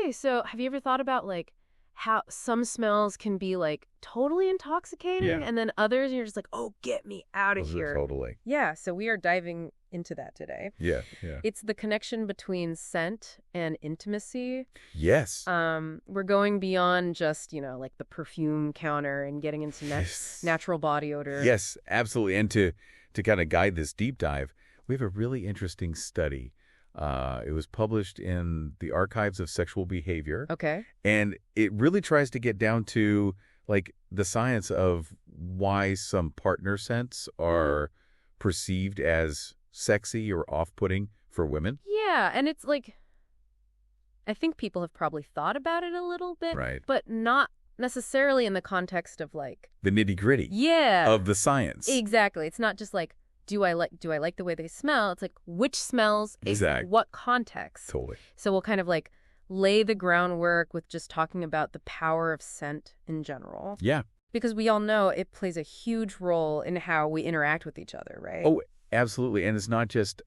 Okay, so have you ever thought about like how some smells can be like totally intoxicating Yeah. and then others you're just like, "Oh, get me out of here." Totally. Yeah, so we are diving into that today. Yeah, yeah. It's the connection between scent and intimacy. Yes. We're going beyond just, like the perfume counter and getting into Yes. natural body odor. Yes, absolutely. And to kind of guide this deep dive, we have a really interesting study. It was published in the Archives of Sexual Behavior. Okay. And it really tries to get down to like the science of why some partner scents are perceived as sexy or off-putting for women. Yeah, and it's like I think people have probably thought about it a little bit, Right. but not necessarily in the context of like The nitty-gritty yeah. of the science. Exactly. It's not just like do I like the way they smell? It's like which smells in Exact. what context. Totally. So we'll kind of like lay the groundwork with just talking about the power of scent in general. Yeah. Because we all know it plays a huge role in how we interact with each other, right? Oh, absolutely. And it's not just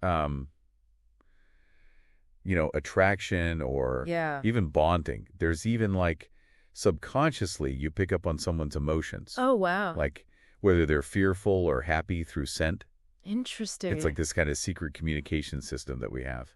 attraction or yeah. even bonding. There's even like subconsciously you pick up on someone's emotions. Oh, wow. Like whether they're fearful or happy through scent. Interesting. It's like this kind of secret communication system that we have.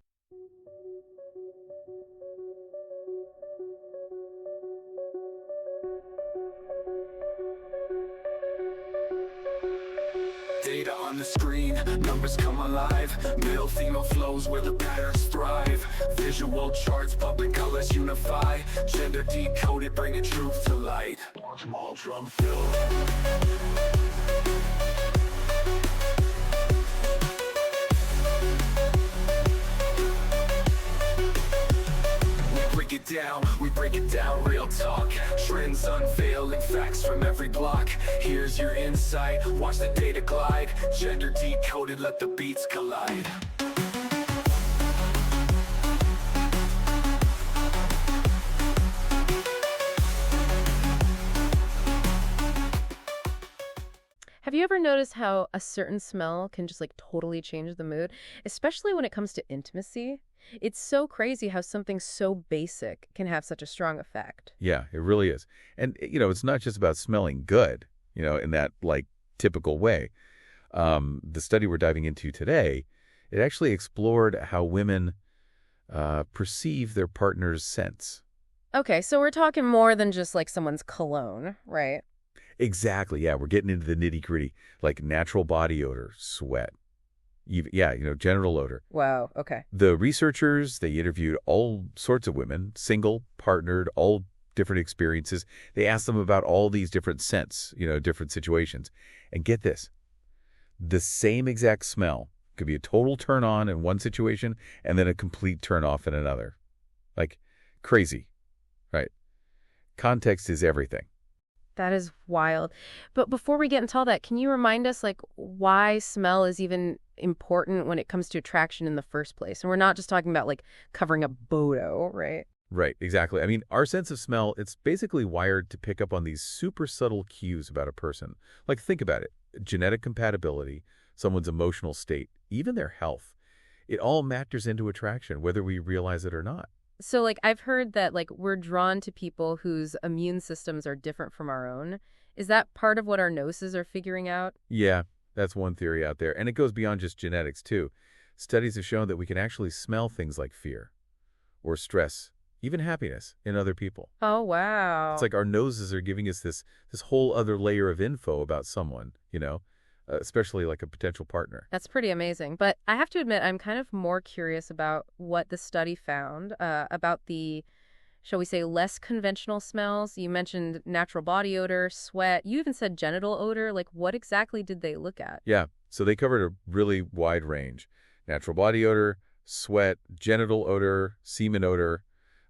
Data on the screen, numbers come alive. Male, female flows where the patterns thrive. Visual charts, public colors unify. Gender decoded, bringing truth to light. Small drum fill. We break it down, real talk. Trends unveiling, facts from every block. Here's your insight, watch the data glide. Gender decoded, let the beats collide. Have you ever noticed how a certain smell can just like totally change the mood, especially when it comes to intimacy? It's so crazy how something so basic can have such a strong effect. Yeah, it really is. And, it's not just about smelling good, in that like typical way. The study we're diving into today, it actually explored how women perceive their partner's scents. Okay, so we're talking more than just like someone's cologne, right? Exactly. Yeah, we're getting into the nitty-gritty, like natural body odor, sweat. Genital odor. Wow, okay. The researchers, they interviewed all sorts of women, single, partnered, all different experiences. They asked them about all these different scents, different situations. And get this, the same exact smell could be a total turn-on in one situation and then a complete turn-off in another. Like, crazy, right? Context is everything. That is wild. But before we get into all that, can you remind us like why smell is even important when it comes to attraction in the first place? And we're not just talking about like covering a bodo, right? Right, exactly. I mean, our sense of smell, it's basically wired to pick up on these super subtle cues about a person. Like, think about it. Genetic compatibility, someone's emotional state, even their health. It all matters into attraction, whether we realize it or not. So like I've heard that like we're drawn to people whose immune systems are different from our own. Is that part of what our noses are figuring out? Yeah, that's one theory out there. And it goes beyond just genetics, too. Studies have shown that we can actually smell things like fear or stress, even happiness in other people. Oh, wow. It's like our noses are giving us this whole other layer of info about someone, especially like a potential partner. That's pretty amazing. But I have to admit, I'm kind of more curious about what the study found about the, shall we say, less conventional smells. You mentioned natural body odor, sweat. You even said genital odor. Like, what exactly did they look at? Yeah, so they covered a really wide range. Natural body odor, sweat, genital odor, semen odor.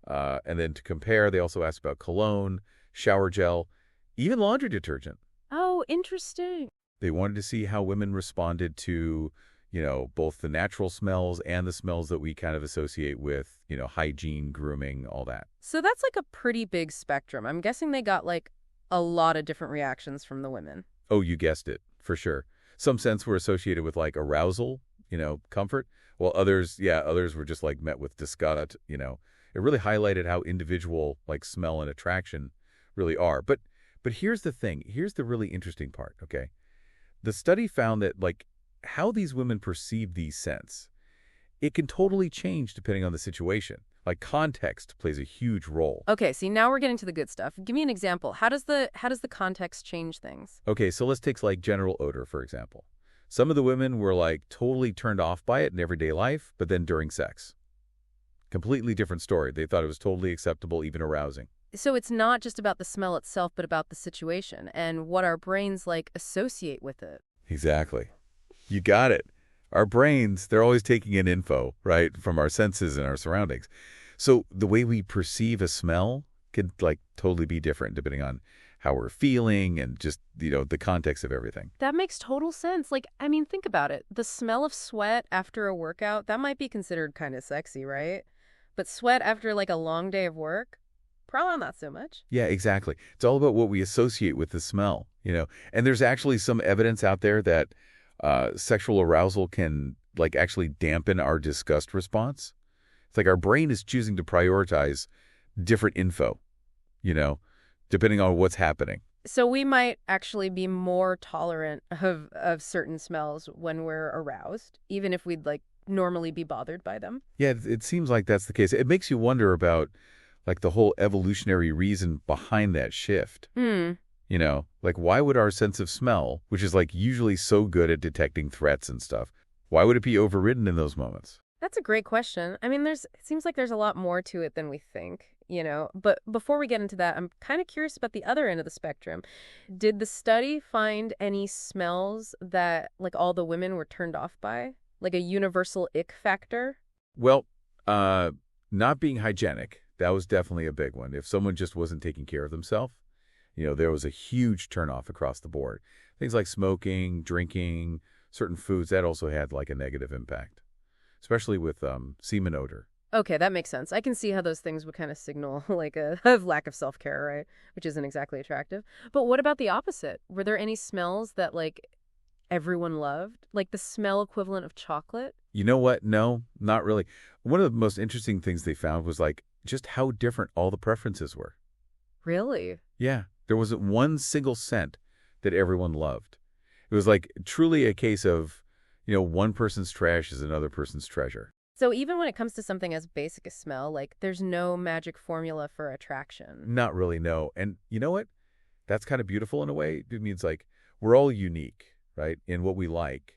And then to compare, they also asked about cologne, shower gel, even laundry detergent. Oh, interesting. They wanted to see how women responded to, both the natural smells and the smells that we kind of associate with, hygiene, grooming, all that. So that's like a pretty big spectrum. I'm guessing they got like a lot of different reactions from the women. Oh, you guessed it, for sure. Some scents were associated with like arousal, comfort, while others were just like met with disgust, It really highlighted how individual, like, smell and attraction really are. But here's the thing. Here's the really interesting part, okay? The study found that, like, how these women perceive these scents, it can totally change depending on the situation. Like, context plays a huge role. Okay, see, now we're getting to the good stuff. Give me an example. How does the context change things? Okay, so let's take, like, genital odor, for example. Some of the women were, like, totally turned off by it in everyday life, but then during sex. Completely different story. They thought it was totally acceptable, even arousing. So it's not just about the smell itself, but about the situation and what our brains, like, associate with it. Exactly. You got it. Our brains, they're always taking in info, right, from our senses and our surroundings. So the way we perceive a smell could, like, totally be different depending on how we're feeling and just, the context of everything. That makes total sense. Like, I mean, think about it. The smell of sweat after a workout, that might be considered kind of sexy, right? But sweat after, like, a long day of work? Probably not so much. Yeah, exactly. It's all about what we associate with the smell. And there's actually some evidence out there that sexual arousal can, like, actually dampen our disgust response. It's like our brain is choosing to prioritize different info, depending on what's happening. So we might actually be more tolerant of certain smells when we're aroused, even if we'd, like, normally be bothered by them. Yeah, it seems like that's the case. It makes you wonder about, like, the whole evolutionary reason behind that shift. Like, why would our sense of smell, which is, like, usually so good at detecting threats and stuff, why would it be overridden in those moments? That's a great question. I mean, it seems like there's a lot more to it than we think, But before we get into that, I'm kind of curious about the other end of the spectrum. Did the study find any smells that, like, all the women were turned off by? Like a universal ick factor? Well, not being hygienic, that was definitely a big one. If someone just wasn't taking care of themselves, there was a huge turnoff across the board. Things like smoking, drinking, certain foods, that also had, like, a negative impact, especially with semen odor. Okay, that makes sense. I can see how those things would kind of signal, like, a lack of self-care, right? Which isn't exactly attractive. But what about the opposite? Were there any smells that, like, everyone loved? Like the smell equivalent of chocolate? You know what? No, not really. One of the most interesting things they found was, like, just how different all the preferences were. Really? Yeah. There wasn't one single scent that everyone loved. It was, like, truly a case of, one person's trash is another person's treasure. So even when it comes to something as basic as smell, like, there's no magic formula for attraction. Not really, no. And you know what? That's kind of beautiful in a way. It means, like, we're all unique, right, in what we like.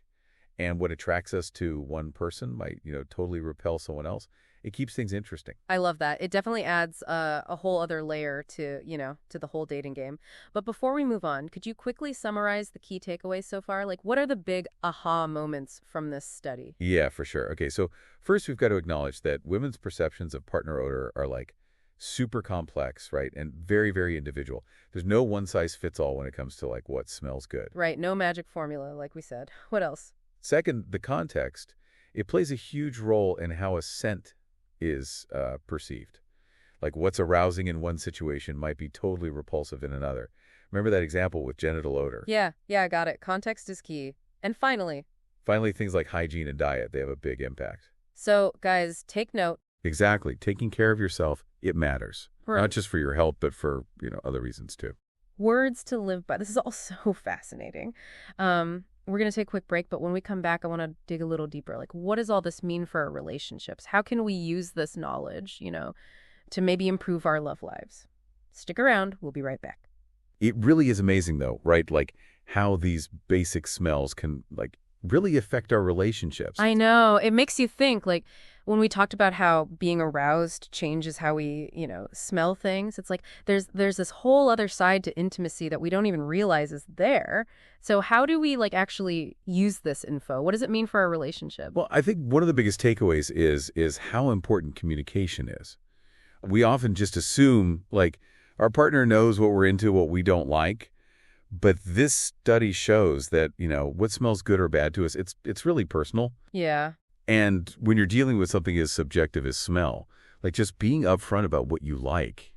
And what attracts us to one person might, totally repel someone else. It keeps things interesting. I love that. It definitely adds a whole other layer to, to the whole dating game. But before we move on, could you quickly summarize the key takeaways so far? Like, what are the big aha moments from this study? Yeah, for sure. Okay, so first we've got to acknowledge that women's perceptions of partner odor are, like, super complex, right? And very, very individual. There's no one size fits all when it comes to, like, what smells good. Right. No magic formula, like we said. What else? Second, the context. It plays a huge role in how a scent is perceived. Like, what's arousing in one situation might be totally repulsive in another. Remember that example with genital odor? Yeah, I got it. Context is key. And finally, things like hygiene and diet, they have a big impact. So, guys, take note. Exactly. Taking care of yourself, it matters. Right. Not just for your health, but for, other reasons too. Words to live by. This is all so fascinating. We're going to take a quick break, but when we come back, I want to dig a little deeper. Like, what does all this mean for our relationships? How can we use this knowledge, to maybe improve our love lives? Stick around. We'll be right back. It really is amazing, though, right? Like, how these basic smells can, like, really affect our relationships. I know. It makes you think, like, when we talked about how being aroused changes how we, smell things, it's like there's this whole other side to intimacy that we don't even realize is there. So how do we, like, actually use this info? What does it mean for our relationship? Well, I think one of the biggest takeaways is how important communication is. We often just assume, like, our partner knows what we're into, what we don't like. But this study shows that, what smells good or bad to us, it's really personal. Yeah. And when you're dealing with something as subjective as smell, like, just being upfront about what you like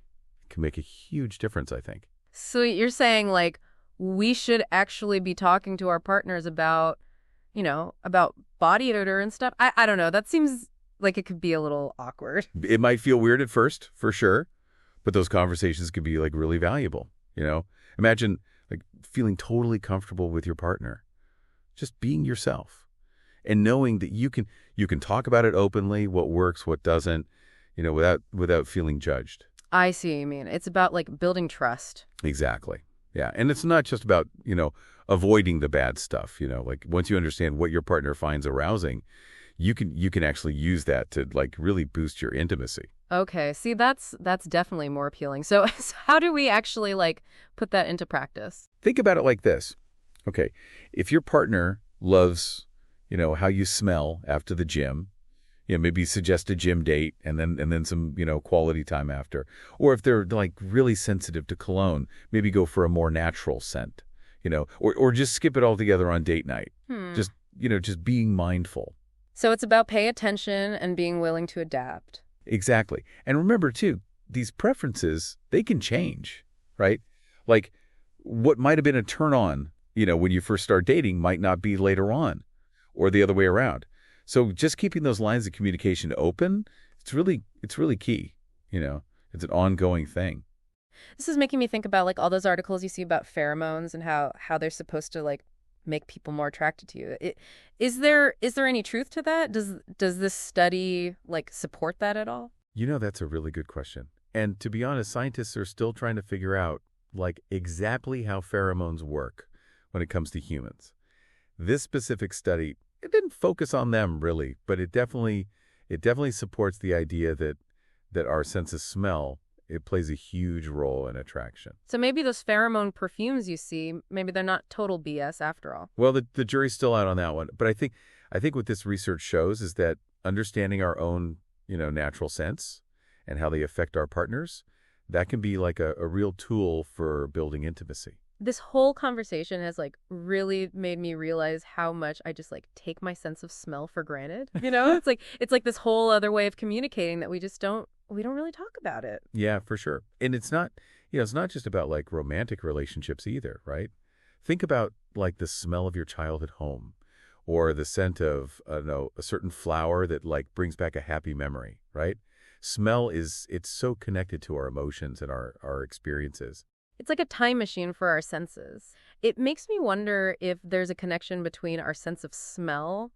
can make a huge difference, I think. So you're saying, like, we should actually be talking to our partners about, about body odor and stuff? I don't know. That seems like it could be a little awkward. It might feel weird at first, for sure, but those conversations could be like really valuable, you know? Imagine like feeling totally comfortable with your partner, just being yourself and knowing that you can talk about it openly, what works, what doesn't, you know, without feeling judged. I see what you mean. It's about like building trust. Exactly. Yeah, and it's not just about, you know, avoiding the bad stuff, you know, like once you understand what your partner finds arousing, you can actually use that to like really boost your intimacy. Okay, see, that's definitely more appealing. So, so how do we actually like put that into practice? Think about it like this. Okay, if your partner loves, you know, how you smell after the gym, you know, maybe suggest a gym date and then some, you know, quality time after. Or if they're like really sensitive to cologne, maybe go for a more natural scent, you know, or just skip it all together on date night. Just, you know, just being mindful. So it's about paying attention and being willing to adapt. Exactly. And remember, too, these preferences, they can change, right? Like what might have been a turn on, you know, when you first start dating might not be later on or the other way around. So just keeping those lines of communication open, it's really key, you know. It's an ongoing thing. This is making me think about like all those articles you see about pheromones and how they're supposed to like make people more attracted to you. Is there any truth to that? Does this study like support that at all? You know, that's a really good question. And to be honest, scientists are still trying to figure out like exactly how pheromones work when it comes to humans. This specific study, it didn't focus on them really, but it definitely supports the idea that our sense of smell, it plays a huge role in attraction. So maybe those pheromone perfumes you see, maybe they're not total BS after all. Well, the jury's still out on that one, but I think what this research shows is that understanding our own, you know, natural sense and how they affect our partners, that can be like a real tool for building intimacy. This whole conversation has like really made me realize how much I just like take my sense of smell for granted. You know, it's like this whole other way of communicating that we don't really talk about it. Yeah, for sure. And it's not, you know, it's not just about like romantic relationships either, right? Think about like the smell of your child at home or the scent of, I don't know, a certain flower that like brings back a happy memory, right? Smell it's so connected to our emotions and our experiences. It's like a time machine for our senses. It makes me wonder if there's a connection between our sense of smell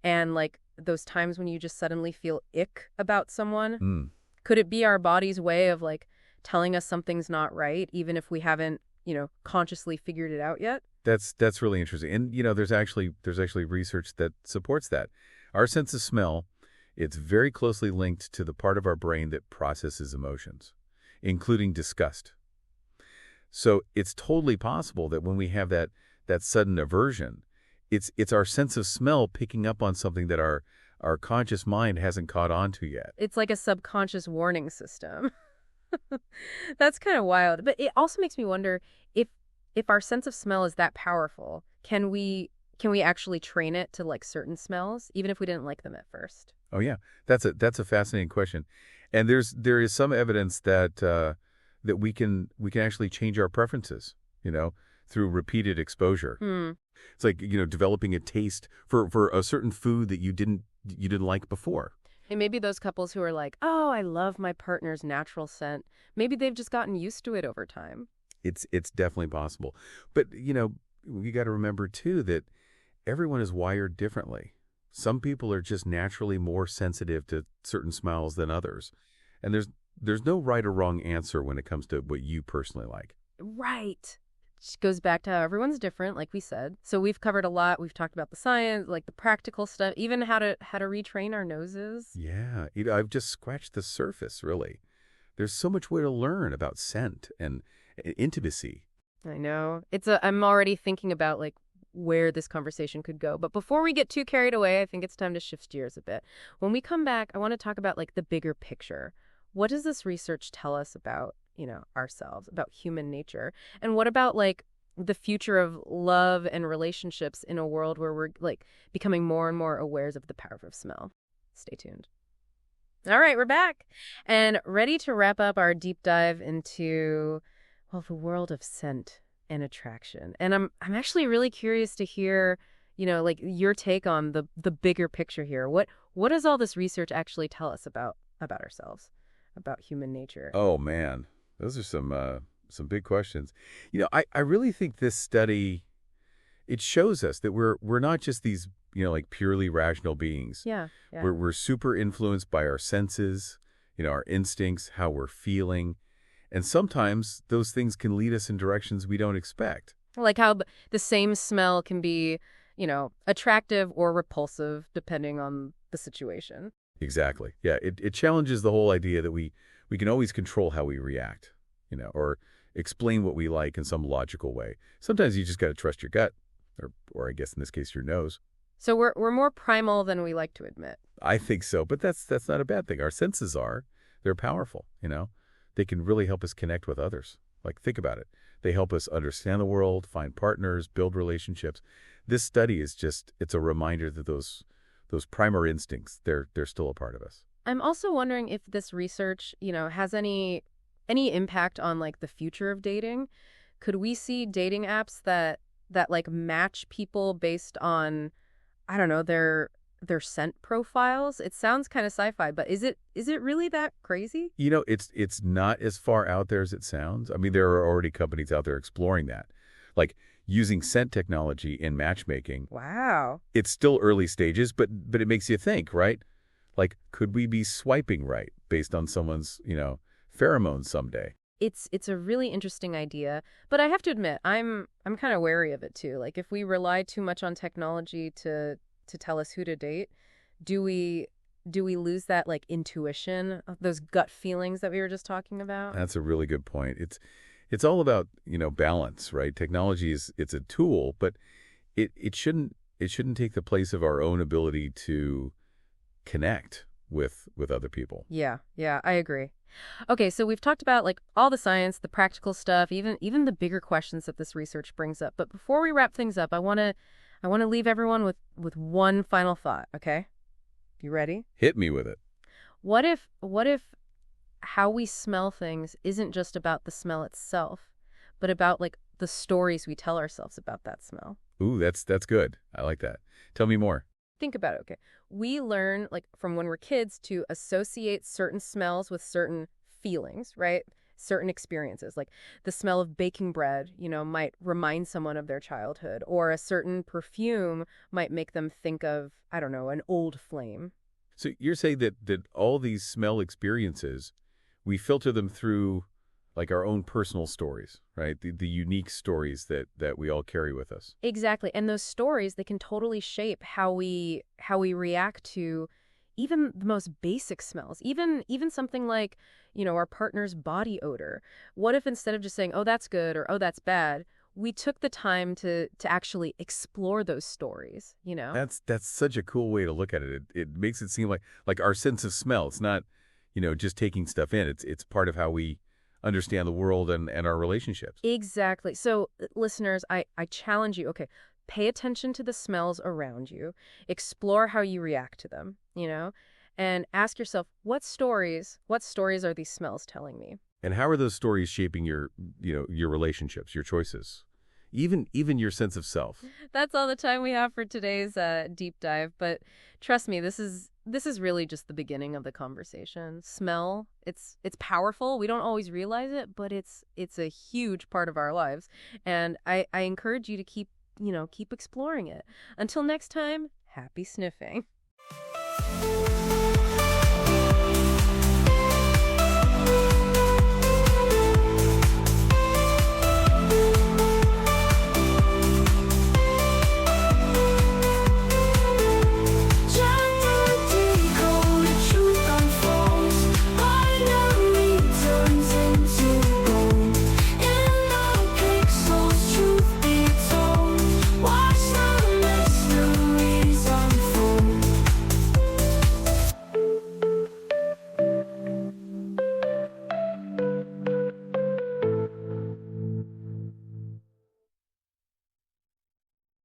and like those times when you just suddenly feel ick about someone. Could it be our body's way of like telling us something's not right, even if we haven't, you know, consciously figured it out yet? That's really interesting. And you know, there's actually research that supports that. Our sense of smell, it's very closely linked to the part of our brain that processes emotions, including disgust. So it's totally possible that when we have that sudden aversion, it's our sense of smell picking up on something that our conscious mind hasn't caught on to yet. It's like a subconscious warning system. That's kind of wild. But it also makes me wonder if our sense of smell is that powerful, can we actually train it to like certain smells, even if we didn't like them at first? Oh yeah, that's a fascinating question, and there is some evidence that that we can actually change our preferences, you know, through repeated exposure. It's like, you know, developing a taste for a certain food that you didn't like before. And maybe those couples who are like, oh, I love my partner's natural scent, maybe they've just gotten used to it over time. It's definitely possible. But, you know, we got to remember, too, that everyone is wired differently. Some people are just naturally more sensitive to certain smells than others. And there's no right or wrong answer when it comes to what you personally like. Right. It goes back to how everyone's different, like we said. So we've covered a lot. We've talked about the science, like the practical stuff, even how to retrain our noses. Yeah, you know, I've just scratched the surface, really. There's so much way to learn about scent and intimacy. I know. I'm already thinking about like where this conversation could go. But before we get too carried away, I think it's time to shift gears a bit. When we come back, I want to talk about like the bigger picture. What does this research tell us about, you know, ourselves, about human nature? And what about like the future of love and relationships in a world where we're like becoming more and more aware of the power of smell? Stay tuned. All right, we're back and ready to wrap up our deep dive into, well, the world of scent and attraction. And I'm actually really curious to hear, you know, like your take on the bigger picture here. What what does all this research actually tell us about ourselves, about human nature? Oh, man. Those are some big questions. I really think this study, it shows us that we're not just these, like purely rational beings. Yeah, yeah. We're super influenced by our senses, our instincts, how we're feeling. And sometimes those things can lead us in directions we don't expect. Like how the same smell can be, attractive or repulsive depending on the situation. Exactly. Yeah, it challenges the whole idea that we can always control how we react, or explain what we like in some logical way. Sometimes you just got to trust your gut, or I guess in this case, your nose. So we're more primal than we like to admit. I think so, but that's not a bad thing. Our senses they're powerful, They can really help us connect with others. Like, think about it. They help us understand the world, find partners, build relationships. This study it's a reminder that those primal instincts, they're still a part of us. I'm also wondering if this research, has any impact on like the future of dating. Could we see dating apps that like match people based on, I don't know, their scent profiles? It sounds kind of sci-fi, but is it really that crazy? It's not as far out there as it sounds. I mean, there are already companies out there exploring that, like using scent technology in matchmaking. Wow. It's still early stages, but it makes you think, right? Like, could we be swiping right based on someone's, pheromones someday? It's a really interesting idea, but I have to admit, I'm kind of wary of it too. Like if we rely too much on technology to tell us who to date, do we lose that like intuition, those gut feelings that we were just talking about? That's a really good point. It's all about, balance, right? Technology it's a tool, but it shouldn't take the place of our own ability to connect with other people. Yeah, I agree. Okay, so we've talked about like all the science, the practical stuff, even the bigger questions that this research brings up. But before we wrap things up, I want to leave everyone with one final thought, okay? You ready? Hit me with it. What if how we smell things isn't just about the smell itself, but about like the stories we tell ourselves about that smell? Ooh, that's good. I like that. Tell me more. Think about it, okay? We learn, like, from when we're kids to associate certain smells with certain feelings, right? Certain experiences. Like, the smell of baking bread, might remind someone of their childhood. Or a certain perfume might make them think of, I don't know, an old flame. So you're saying that all these smell experiences, we filter them through, like, our own personal stories, right? The unique stories that we all carry with us. Exactly. And those stories, they can totally shape how we react to even the most basic smells. Even something like, our partner's body odor. What if instead of just saying, "Oh, that's good," or "Oh, that's bad," we took the time to actually explore those stories, That's such a cool way to look at it. It makes it seem like our sense of smell. It's not, just taking stuff in. It's part of how we understand the world and our relationships. Exactly. So, listeners, I challenge you, okay, pay attention to the smells around you, explore how you react to them, and ask yourself, what stories are these smells telling me? And how are those stories shaping your relationships, your choices, even your sense of self? That's all the time we have for today's deep dive, but trust me, this is really just the beginning of the conversation. Smell, it's powerful. We don't always realize it, but it's a huge part of our lives. And I encourage you to keep exploring it. Until next time, happy sniffing.